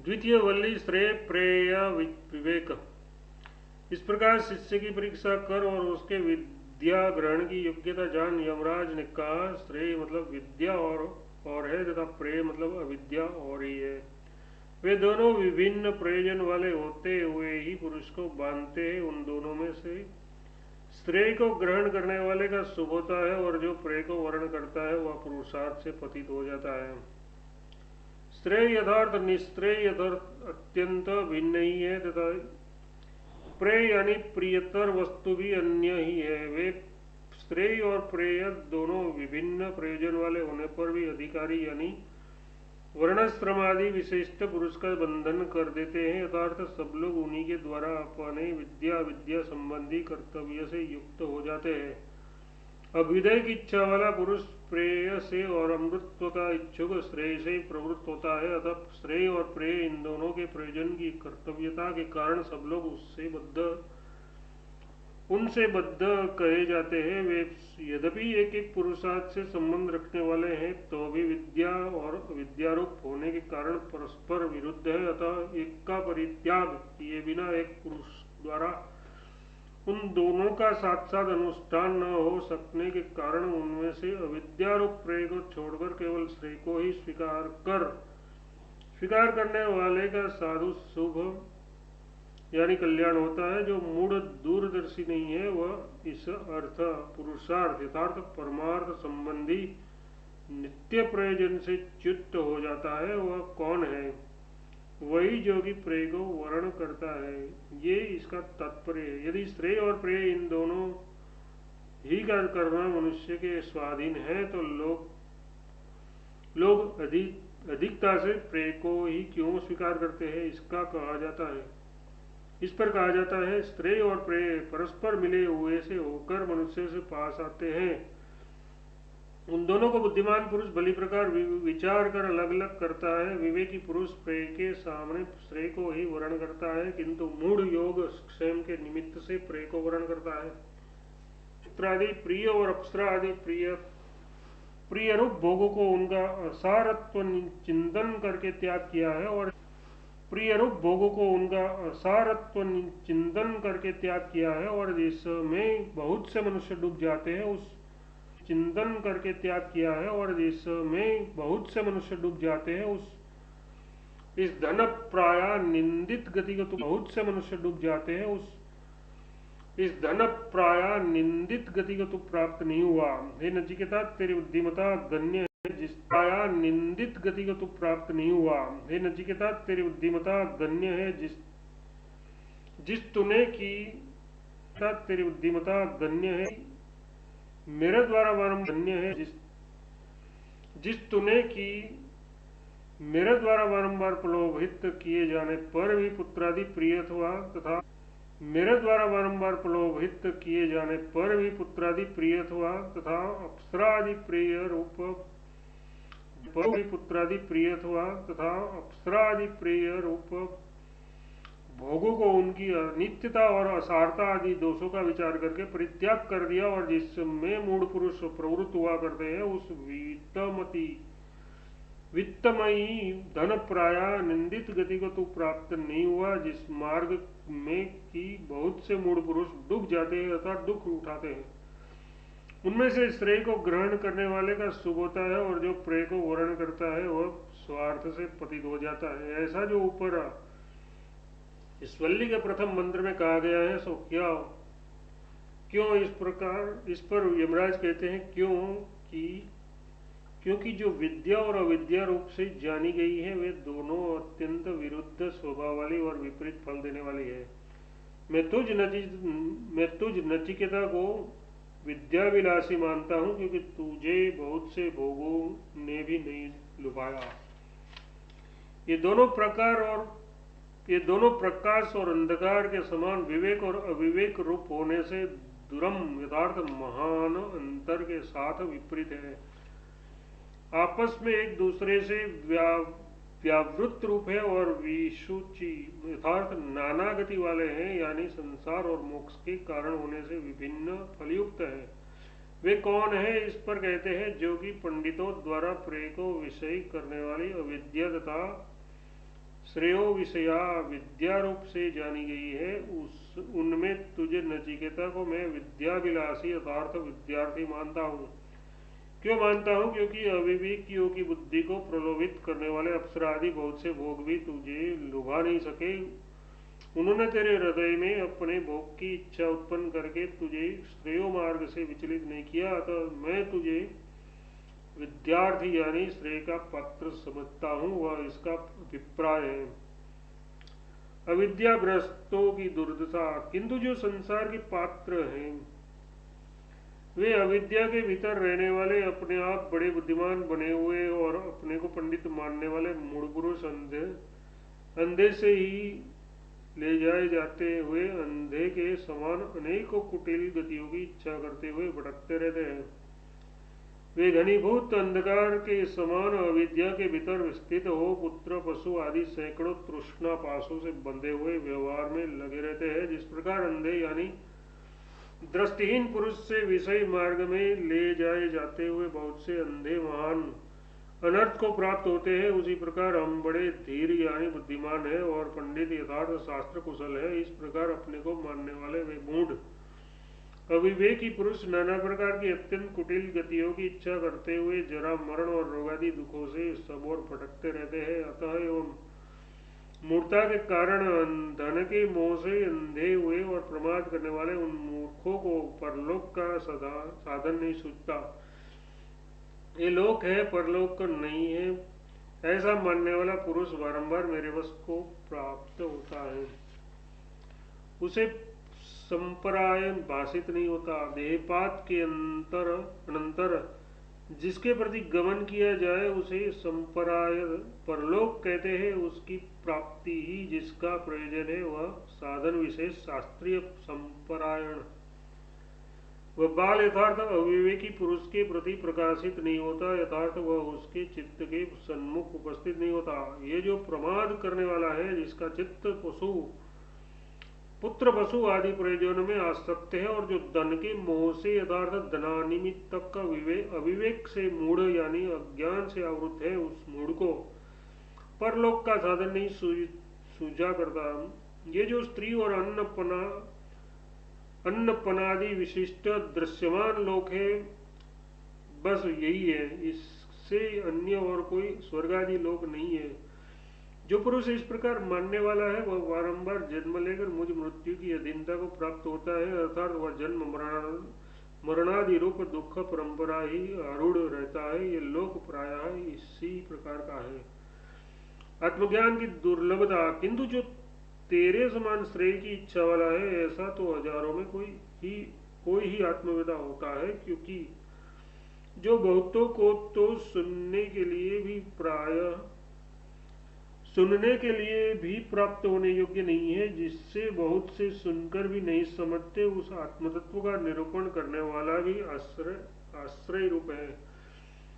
द्वितीय वल्ली श्रेय प्रेय विवेक। इस प्रकार शिष्य की परीक्षा कर और उसके विद्या ग्रहण की योग्यता जान यमराज ने कहा। श्रेय मतलब विद्या और है तथा प्रेय मतलब अविद्या और ही है। वे दोनों विभिन्न प्रयोजन वाले होते हुए ही पुरुष को बांधते हैं। उन दोनों में से श्रेय को ग्रहण करने वाले का शुभ होता है और जो प्रेय को वर्ण करता है वह पुरुषार्थ से पतित हो जाता है। श्रेय यथार्थ निश्रेय यथार्थ अत्यंत भिन्न ही है तथा प्रेय यानी प्रियतर वस्तु भी अन्य ही है। वे श्रेय और प्रेय दोनों विभिन्न प्रयोजन वाले होने पर भी अधिकारी यानी वर्णाश्रम आदि विशिष्ट पुरुष का बंधन कर देते हैं। यथार्थ सब लोग उन्हीं के द्वारा अपने विद्या संबंधी कर्तव्य से युक्त हो जाते हैं। अभ्युदय की इच्छा वाला पुरुष प्रेय से और अमृतत्व का इच्छुक श्रेय से प्रवृत्त होता है। अतः श्रेय और प्रेय इन दोनों के प्रयोजन की कर्तव्यता के कारण सब लोग उनसे बद्ध कहे जाते हैं। वे यद्यपि एक एक पुरुषार्थ से संबंध रखने वाले हैं तो भी विद्या और अविद्यारूप होने के कारण परस्पर विरुद्ध है। अतः एक का परित्याग किए बिना एक पुरुष द्वारा उन दोनों का साथ साथ अनुष्ठान न हो सकने के कारण उनमें से अविद्यारूप प्रेय को छोड़कर केवल श्रेय को ही स्वीकार करने वाले का साधु शुभ यानी कल्याण होता है। जो मूढ़ दूरदर्शी नहीं है वह इस अर्थ पुरुषार्थ यथार्थ परमार्थ संबंधी नित्य प्रयोजन से च्युत हो जाता है। वह कौन है? वही जो कि प्रेय को वर्ण करता है। ये इसका तात्पर्य है। यदि श्रेय और प्रेय इन दोनों ही का करना मनुष्य के स्वाधीन है तो लोग अधिकता से प्रेय को ही क्यों स्वीकार करते हैं? इस पर कहा जाता है श्रेय और प्रेय परस्पर मिले हुए से होकर मनुष्य से पास आते हैं। उन दोनों को बुद्धिमान पुरुष भली प्रकार विचार कर अलग अलग करता है। विवेकी पुरुष प्रेय के सामने श्रेय को ही वर्ण करता है किंतु मूढ़ योग क्षेम के निमित्त से प्रेय को वर्ण करता है। पुत्रादि प्रिय और अप्सरा आदि प्रिय रूप भोगों को उनका असारत्व चिंतन करके त्याग किया है और जिसमें बहुत से मनुष्य डूब जाते हैं उस चिंतन करके त्याग किया है और जिसमें बहुत से मनुष्य डूब जाते हैं उस इस धन प्राय निंदित गति को तो बहुत से मनुष्य डूब जाते हैं उस इस धन प्राय निंदित गति को तो प्राप्त नहीं हुआ। हे नचिकेता तेरी बुद्धिमता गण्य है जिस प्राय निंदित गति को तो प्राप्त नहीं हुआ। हे नचिकेता तेरी बुद्धिमता गण्य है जिस तूने की तेरी बुद्धिमता गण्य है मेरे द्वारा बारंबार गण्य है जिस तूने की मेरे द्वारा बारंबार प्रलोभित किए जाने पर भी पुत्रादि प्रिय हुआ तथा मेरे द्वारा बारंबार प्रलोभित किए जाने पर भी पुत्रादि प्रिय हुआ तथा अप्सरादि प्रिय रूप पुत्रादि प्रिय हुआ तथा अप्सरादि प्रिय रूप भोगों को उनकी अनित्यता और असारता आदि दोषों का विचार करके परित्याग कर दिया और जिसमें मूढ़ पुरुष प्रवृत्त हुआ करते हैं उस वित्तमयी धन प्राय निंदित गति को तो प्राप्त नहीं हुआ जिस मार्ग में कि बहुत से मूढ़ पुरुष डूब जाते हैं अर्थात दुख उठाते हैं। उनमें से श्रेय को ग्रहण करने वाले का शुभ होता है और जो प्रेय को वर्ण करता है वह स्वार्थ से पतित हो जाता है। ऐसा जो ऊपर इस वल्ली के प्रथम मंत्र में कहा गया है सो क्यों इस पर यमराज कहते हैं क्योंकि जो विद्या और अविद्या रूप से जानी गई है वे दोनों अत्यंत विरुद्ध स्वभाव वाली और विपरीत फल देने वाली है। मैं तुझ नचिकेता को विद्याविलासी मानता हूं क्योंकि तुझे बहुत से भोगों ने भी नहीं लुभाया। ये दोनों प्रकाश और अंधकार के समान विवेक और अविवेक रूप होने से दुरम यथार्थ महान अंतर के साथ विपरीत है। आपस में एक दूसरे से व्यावृत रूप है और विशुचि यथार्थ नाना गति वाले हैं यानी संसार और मोक्ष के कारण होने से विभिन्न फलयुक्त है। वे कौन है? इस पर कहते हैं जो कि पंडितों द्वारा प्रेय को विषय करने वाली अविद्या तथा श्रेयो विषया विद्या रूप से जानी गई है, उनमें तुझे नचिकेता को मैं विद्याभिलाषी यथार्थ विद्यार्थी मानता हूँ। क्यों मानता हूँ? क्योंकि अविवेकियों की बुद्धि को प्रलोभित करने वाले अप्सरा आदि बहुत से भोग भी तुझे लुभा नहीं सके। उन्होंने तेरे हृदय में अपने भोग की इच्छा उत्पन्न करके तुझे श्रेयो मार्ग से विचलित नहीं किया। अतः मैं तुझे विद्यार्थी यानी श्रेय का पात्र समझता हूँ, वह इसका अभिप्राय है। अविद्याग्रस्तों की दुर्दशा। किंतु जो संसार के पात्र हैं वे अविद्या के भीतर रहने वाले, अपने आप बड़े बुद्धिमान बने हुए और अपने को पंडित मानने वाले मूढ़ पुरुष अंधे से ही ले जाए जाते हुए अंधे के समान अनेकों कुटिल गतियों की इच्छा करते हुए भटकते रहते हैं। वे घनीभूत अंधकार के समान अविद्या के भीतर स्थित हो पुत्र पशु आदि सैकड़ों तृष्णा पाशों से बंधे हुए व्यवहार में लगे रहते हैं। जिस प्रकार अंधे यानी दृष्टिहीन पुरुष से विषय मार्ग में ले जाए जाते हुए बहुत से अंधे महान अनर्थ को प्राप्त होते हैं, उसी प्रकार हम बड़े धीर यानी बुद्धिमान है और पंडित यथार्थ शास्त्र कुशल है। इस प्रकार अपने को मानने वाले वे मूढ़ अविवेकी पुरुष नाना प्रकार की अत्यंत कुटिल गतियों की इच्छा करते हुए जरा मरण और रोगादि दुखों से सब ओर भटकते रहते हैं। अतः एवं मूर्ता के कारण धन के मोह से अंधे हुए और प्रमाद करने वाले उन मूर्खों को परलोक का साधन नहीं सूझता। ये लोक है, परलोक नहीं है, ऐसा मानने वाला पुरुष बारंबार मेरे वश को प्राप्त होता है, उसे संपरायण भाषित नहीं होता। देहपात के अनंतर जिसके प्रति गमन किया जाए उसे संपरायण परलोक कहते हैं। उसकी प्राप्ति ही जिसका प्रयोजन है वह साधन विशेष शास्त्रीय संपरायण। वह बाल यथार्थ अविवेकी पुरुष के प्रति प्रकाशित नहीं होता, यथार्थ वह उसके चित्त के सन्मुख उपस्थित नहीं होता। ये जो प्रमाद करने वाला है, जिसका चित्त पुत्र पशु आदि प्रयोजनों में आसक्त है और जो धन के मोह से यथार्थ धनानिमित्त तक का अविवेक से मूढ़ यानी अज्ञान से आवृत है, उस मूढ़ को परलोक का साधन नहीं सूझा करता। ये जो स्त्री और अन्नपनादि विशिष्ट दृश्यमान लोक है, बस यही है, इससे अन्य और कोई स्वर्ग आदि लोक नहीं है। जो पुरुष इस प्रकार मानने वाला है वह बारंबार जन्म लेकर मुझ मृत्यु की अधीनता को प्राप्त होता है, अर्थात वह जन्म मरणादि रूप दुख परंपरा ही आरूढ़ रहता है। ये लोक प्रायः इसी प्रकार का है। आत्मज्ञान की दुर्लभता। किंतु जो तेरे समान श्रेय की इच्छा वाला है, ऐसा तो हजारों में कोई ही आत्मवेदा होता है, क्योंकि जो बहुतों को तो सुनने के लिए भी प्राप्त होने योग्य नहीं है, जिससे बहुत से सुनकर भी नहीं समझते, उस आत्मतत्व का निरूपण करने वाला भी आश्रय रूप है।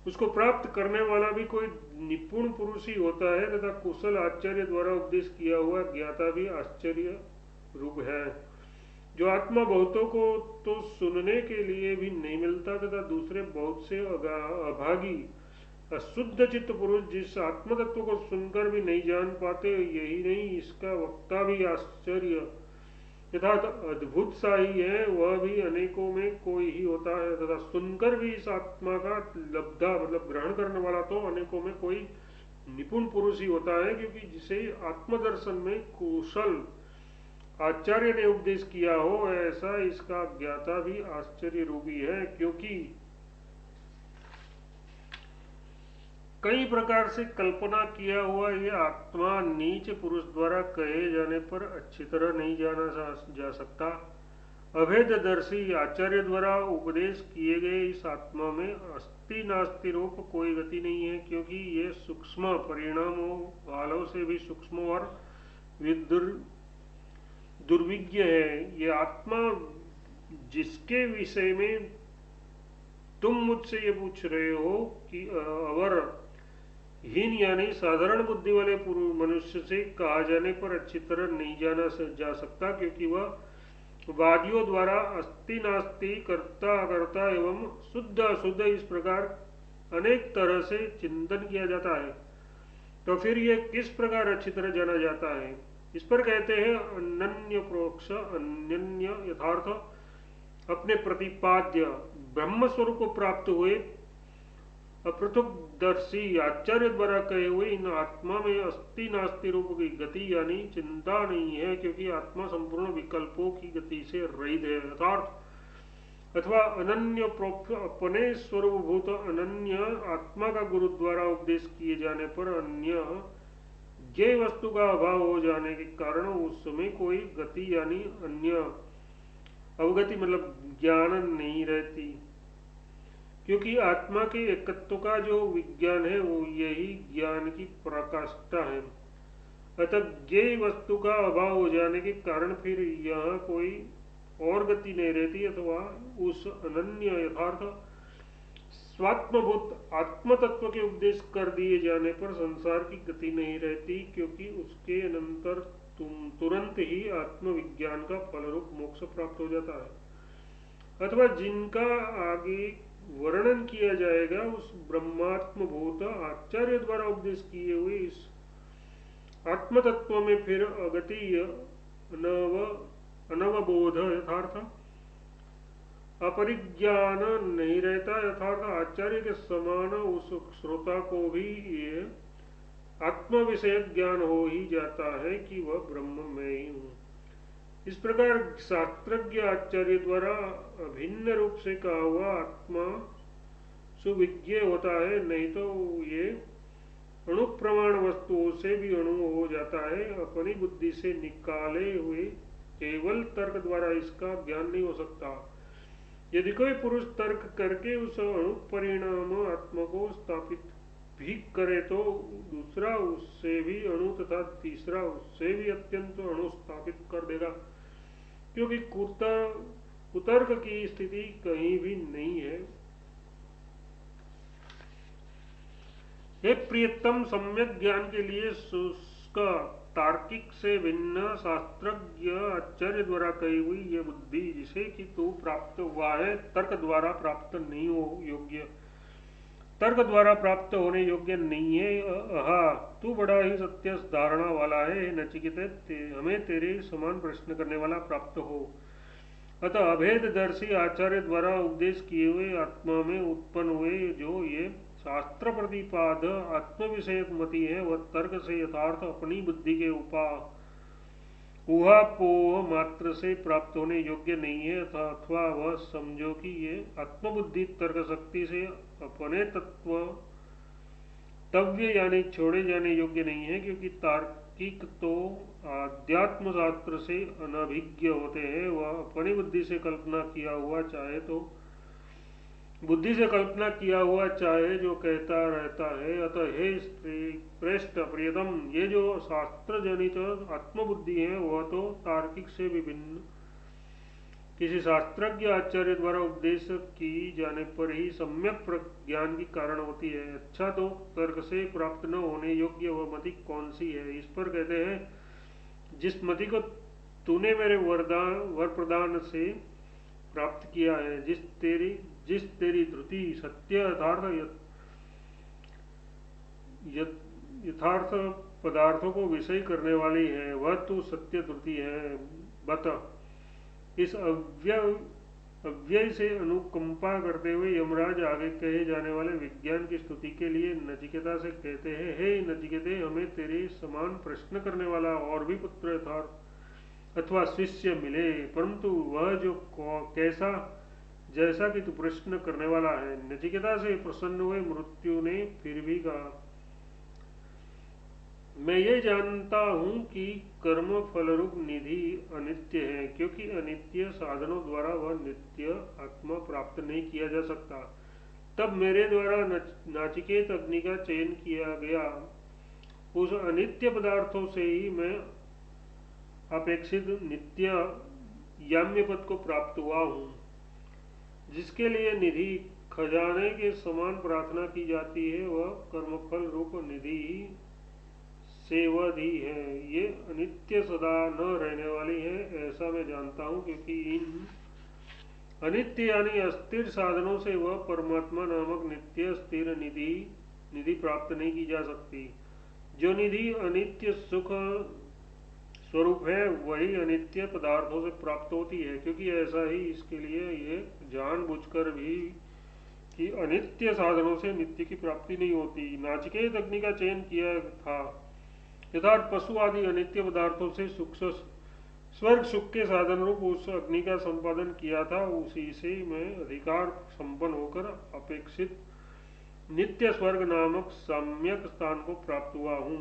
उसको प्राप्त करने वाला भी कोई निपुण पुरुष ही होता है तथा कुशल आचार्य द्वारा उपदेश किया हुआ ज्ञाता भी आश्चर्य रूप है। जो आत्मा बहुतों को तो सुनने के लिए भी नहीं मिलता तथा दूसरे बहुत से अभागी अशुद्ध चित्त पुरुष जिस आत्म तत्व को सुनकर भी नहीं जान पाते, यही नहीं इसका वक्ता भी आश्चर्य यथार्थ अद्भुत सा ही है, वह भी अनेकों में कोई ही होता है तथा सुनकर भी इस आत्मा का लब्धा मतलब ग्रहण करने वाला तो अनेकों में कोई निपुण पुरुष ही होता है, क्योंकि जिसे आत्मदर्शन में कुशल आचार्य ने उपदेश किया हो, ऐसा इसका ज्ञाता भी आश्चर्य रूपी है। क्योंकि कई प्रकार से कल्पना किया हुआ यह आत्मा नीच पुरुष द्वारा कहे जाने पर अच्छी तरह नहीं जाना जा सकता। अभेददर्शी आचार्य द्वारा उपदेश किए गए इस आत्मा में अस्थि नास्ति रूप कोई गति नहीं है, क्योंकि ये सूक्ष्म परिणामों वालों से भी सूक्ष्म और दुर्विज्ञ है। ये आत्मा जिसके विषय में तुम मुझसे ये पूछ रहे हो कि अवर हीन यानी साधारण बुद्धि वाले मनुष्य से कहा जाने पर अच्छी तरह नहीं जाना जा सकता, क्योंकि वह वादियों द्वारा अस्ति नास्ति कर्ता अकर्ता एवं शुद्ध अशुद्ध इस प्रकार अनेक तरह से चिंतन किया जाता है तो फिर ये किस प्रकार अच्छी तरह जाना जाता है? इस पर कहते हैं अनन्य प्रोक्ष अनन्य यथार्थ, अपने प्रतिपाद्य ब्रह्म स्वरूप को प्राप्त हुए अपृथकदर्शी आचार्य द्वारा कहे हुए इन आत्मा में अस्थि नास्ति रूप की गति यानी चिंता नहीं है, क्योंकि आत्मा संपूर्ण विकल्पों की गति से रहित है, यथार्थ अथवा अनन्य प्रोक्त अपने स्वरूपभूत अनन्य आत्मा का गुरु द्वारा उपदेश किए जाने पर अन्य ज्ञेय वस्तु का अभाव हो जाने के कारण उस समय कोई गति यानी अन्य अवगति मतलब ज्ञान नहीं रहती, क्योंकि आत्मा के एकत्व का जो विज्ञान है वो यही ज्ञान की पराकाष्ठा है। अतः ज्ञेय वस्तु का अभाव हो जाने के कारण फिर यहाँ कोई और गति नहीं रहती, अथवा उस अनन्य यथार्थ स्वात्मभूत आत्म तत्व के उपदेश कर दिए जाने पर संसार की गति नहीं रहती, क्योंकि उसके अनंतर तुरंत ही आत्मविज्ञान का फलरूप मोक्ष प्राप्त हो जाता है। अथवा जिनका आगे वर्णन किया जाएगा उस ब्रह्मात्म भूत आचार्य द्वारा उपदेश किए हुए इस आत्म तत्व में फिर अगति अनवबोध यथार्थ अपरिज्ञान नहीं रहता, यथार्थ आचार्य के समान उस श्रोता को भी ये आत्म विषयक ज्ञान हो ही जाता है कि वह ब्रह्म में ही हूँ। इस प्रकार शास्त्रज्ञ आचार्य द्वारा अभिन्न रूप से कहा हुआ आत्मा सुविज्ञेय होता है, नहीं तो ये अणु प्रमाण वस्तुओं से भी अणु हो जाता है। अपनी बुद्धि से निकाले हुए केवल तर्क द्वारा इसका ज्ञान नहीं हो सकता। यदि कोई पुरुष तर्क करके उस अणु परिणाम आत्मा को स्थापित भी करे तो दूसरा उससे भी अणु तथा तीसरा उससे भी अत्यंत अणु स्थापित कर देगा, क्योंकि कुतर्क की स्थिति कहीं भी नहीं है। हे प्रियतम, सम्यक ज्ञान के लिए शुष्क तार्किक से भिन्न शास्त्रज्ञ आचार्य द्वारा कही हुई ये बुद्धि जिसे कि तू प्राप्त हुआ है तर्क द्वारा प्राप्त नहीं हो योग्य, तर्क द्वारा प्राप्त होने योग्य नहीं है। तू बड़ा ही सत्य धारणा वाला है नचिकेत, हमें तेरे समान प्रश्न करने वाला प्राप्त हो। अतः अभेददर्शी आचार्य द्वारा उपदेश किए हुए आत्मा में उत्पन्न हुए जो ये शास्त्र प्रतिपाद आत्म विषयक मति है वह तर्क से यथार्थ अपनी बुद्धि के ऊहापोह मात्र से प्राप्त होने योग्य नहीं है, अथवा वह समझो कि ये आत्मबुद्धि तर्क शक्ति से अपने तत्वव्य यानी छोड़े जाने योग्य नहीं है, क्योंकि तार्किक तो आध्यात्म शास्त्र से अनभिज्ञ होते हैं। वह अपनी बुद्धि से कल्पना किया हुआ चाहे तो बुद्धि से कल्पना किया हुआ चाहे जो कहता रहता है। अतः हे श्रेष्ठ प्रियतम, ये जो शास्त्र जनित आत्मबुद्धि है वह तो तार्किक से विभिन्न किसी शास्त्रज्ञ आचार्य द्वारा उपदेश की जाने पर ही सम्यक ज्ञान की कारण होती है। अच्छा, तो तर्क से प्राप्त न होने योग्य वह मति कौन सी है? इस पर कहते हैं, जिस मति को तूने मेरे वर प्रदान से प्राप्त किया है, जिस तेरी धृति सत्य यथार्थ पदार्थों को विषय करने वाली है, वह तू सत्य धृति है। बता, इस अव्यय से अनुकंपा करते हुए यमराज आगे कहे जाने वाले विज्ञान की स्तुति के लिए नचिकेता से कहते हैं, हे नचिकेते, हमें तेरे समान प्रश्न करने वाला और भी पुत्र यथार्थ अथवा शिष्य मिले, परंतु वह जो कैसा जैसा कि तू प्रश्न करने वाला है। नचिकेता से प्रसन्न हुए मृत्यु ने फिर भी कहा, मैं ये जानता हूं कि कर्म फलरूप निधि अनित्य है, क्योंकि अनित्य साधनों द्वारा वह नित्य आत्मा प्राप्त नहीं किया जा सकता। तब मेरे द्वारा नाचिकेत अग्नि का चयन किया गया। उस अनित्य पदार्थों से ही मैं अपेक्षित नित्य याम्य पद को प्राप्त हुआ हूँ, जिसके लिए निधि खजाने के समान प्रार्थना की जाती है, वह कर्मफल रूप निधि ही सेवधि है। ये अनित्य सदा न रहने वाली है, ऐसा मैं जानता हूँ, क्योंकि इन अनित्य यानी अस्थिर साधनों से वह परमात्मा नामक नित्य स्थिर निधि प्राप्त नहीं की जा सकती। जो निधि अनित्य सुख स्वरूप है वही अनित्य पदार्थों से प्राप्त होती है, क्योंकि ऐसा ही इसके लिए ये जानबूझकर भी कि अनित्य साधनों से नित्य की प्राप्ति नहीं होती। नाचिकेत अग्नि का चयन किया था, यथार्थ पशु आदि अनित्य पदार्थों से सुख स्वर्ग सुख के साधन रूप उस अग्नि का संपादन किया था, उसी से मैं अधिकार संपन्न होकर अपेक्षित नित्य स्वर्ग नामक सम्यक स्थान को प्राप्त हुआ हूँ।